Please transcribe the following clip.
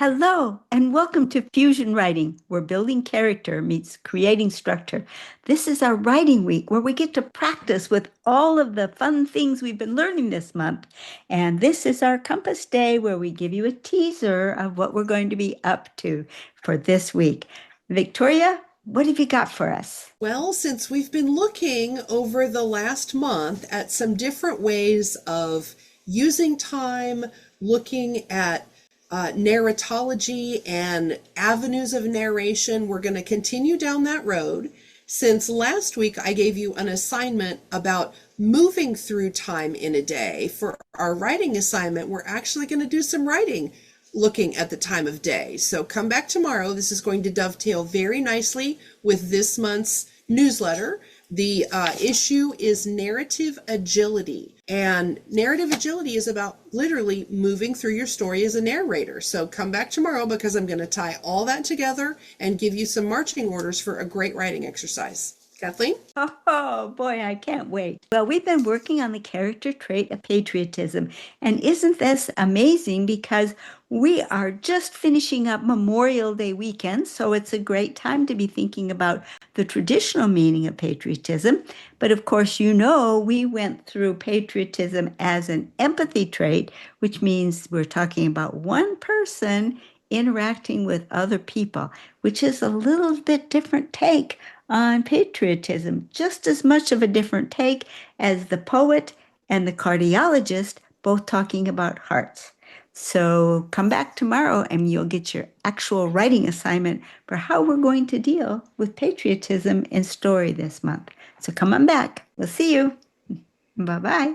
Hello, and welcome to Fusion Writing, where building character meets creating structure. This is our writing week where we get to practice with all of the fun things we've been learning this month. And this is our compass day where we give you a teaser of what we're going to be up to for this week. Victoria, what have you got for us? Well, since we've been looking over the last month at some different ways of using time, looking at narratology and avenues of narration, we're going to continue down that road. Since last week I gave you an assignment about moving through time in a day, for our writing assignment, we're actually going to do some writing looking at the time of day. So come back tomorrow. This is going to dovetail very nicely with this month's newsletter. The issue is narrative agility. And narrative agility is about literally moving through your story as a narrator. So come back tomorrow because I'm going to tie all that together and give you some marching orders for a great writing exercise. Kathleen? Oh boy, I can't wait. Well, we've been working on the character trait of patriotism. And isn't this amazing? Because we are just finishing up Memorial Day weekend. So it's a great time to be thinking about the traditional meaning of patriotism. But of course, we went through patriotism as an empathy trait, which means we're talking about one person interacting with other people, which is a little bit different take on patriotism, just as much of a different take as the poet and the cardiologist both talking about hearts. So come back tomorrow and you'll get your actual writing assignment for how we're going to deal with patriotism in story this month. So come on back. We'll see you. Bye-bye.